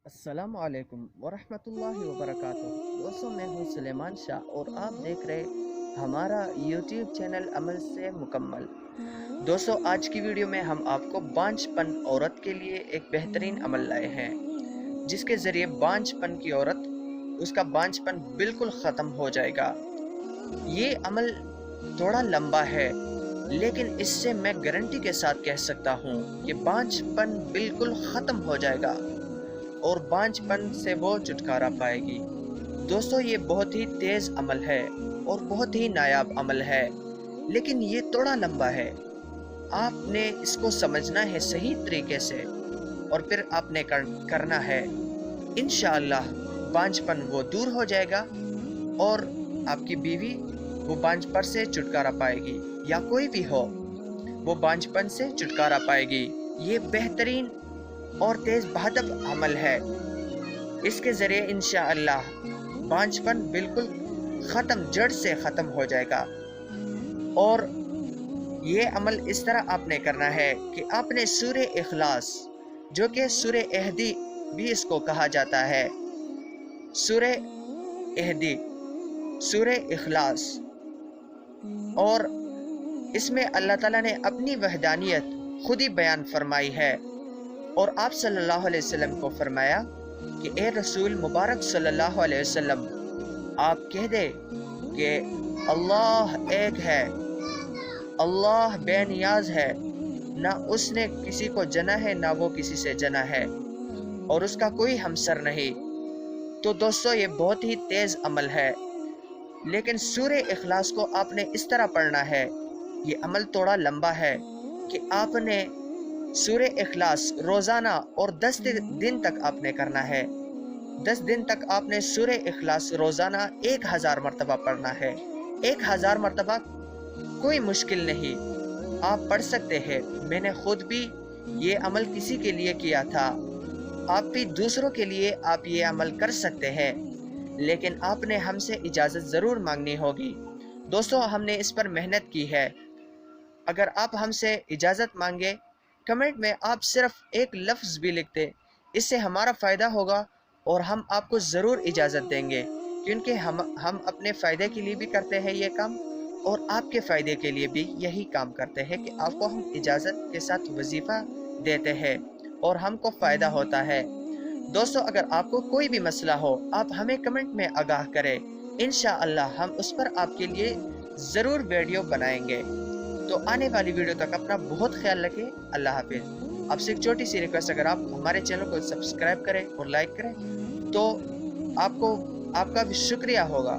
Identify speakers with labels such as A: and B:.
A: अस्सलाम वालेकुम वरहमतुल्लाहि वबरकातुह। दोस्तों, मैं हूं सुलेमान शाह और आप देख रहे हमारा यूट्यूब चैनल अमल से मुकम्मल। दोस्तों, आज की वीडियो में हम आपको बांझपन औरत के लिए एक बेहतरीन अमल लाए हैं, जिसके ज़रिए बांझपन की औरत उसका बांझपन बिल्कुल ख़त्म हो जाएगा। ये अमल थोड़ा लंबा है, लेकिन इससे मैं गारंटी के साथ कह सकता हूँ कि बांझपन बिल्कुल ख़त्म हो जाएगा और बांझपन से वो छुटकारा पाएगी। दोस्तों, ये बहुत ही तेज़ अमल है और बहुत ही नायाब अमल है, लेकिन ये थोड़ा लंबा है। आपने इसको समझना है सही तरीके से और फिर आपने करना है। इंशाअल्लाह बांझपन वो दूर हो जाएगा और आपकी बीवी वो बांझपन से छुटकारा पाएगी, या कोई भी हो वो बांझपन से छुटकारा पाएगी। ये बेहतरीन और तेज़ बहदब अमल है। इसके ज़रिए इंशाअल्लाह बांझपन बिल्कुल ख़त्म, जड़ से ख़त्म हो जाएगा। और ये अमल इस तरह आपने करना है कि आपने सूरे इखलास, जो कि सूरे एहदी भी इसको कहा जाता है, सूरे एहदी, सूरे इखलास, और इसमें अल्लाह ताला ने अपनी वहदानियत खुद ही बयान फरमाई है। और आप सल्लल्लाहु अलैहि वसल्लम को फरमाया कि ए रसूल मुबारक सल्लल्लाहु अलैहि वसल्लम, आप कह दे कि अल्लाह एक है, अल्लाह बेनियाज है, ना उसने किसी को जना है ना वो किसी से जना है, और उसका कोई हमसर नहीं। तो दोस्तों, ये बहुत ही तेज़ अमल है, लेकिन सूरे इखलास को आपने इस तरह पढ़ना है। ये अमल थोड़ा लंबा है कि आपने सूरे इखलास रोज़ाना और 10 दिन तक आपने करना है। 10 दिन तक आपने सूरे इखलास रोज़ाना 1000 मरतबा पढ़ना है। 1000 मरतबा कोई मुश्किल नहीं, आप पढ़ सकते हैं। मैंने खुद भी ये अमल किसी के लिए किया था, आप भी दूसरों के लिए आप ये अमल कर सकते हैं, लेकिन आपने हमसे इजाज़त ज़रूर मांगनी होगी। दोस्तों, हमने इस पर मेहनत की है। अगर आप हमसे इजाज़त मांगे, कमेंट में आप सिर्फ एक लफ्ज़ भी लिखते, इससे हमारा फ़ायदा होगा और हम आपको ज़रूर इजाज़त देंगे, क्योंकि हम अपने फ़ायदे के लिए भी करते हैं ये काम, और आपके फ़ायदे के लिए भी यही काम करते हैं कि आपको हम इजाज़त के साथ वजीफ़ा देते हैं और हमको फ़ायदा होता है। दोस्तों, अगर आपको कोई भी मसला हो, आप हमें कमेंट में आगाह करें। इंशाअल्लाह हम उस पर आपके लिए ज़रूर वीडियो बनाएंगे। तो आने वाली वीडियो तक अपना बहुत ख्याल रखें। अल्लाह हाफिज़। आपसे एक छोटी सी रिक्वेस्ट, अगर आप हमारे चैनल को सब्सक्राइब करें और लाइक करें तो आपका भी शुक्रिया होगा।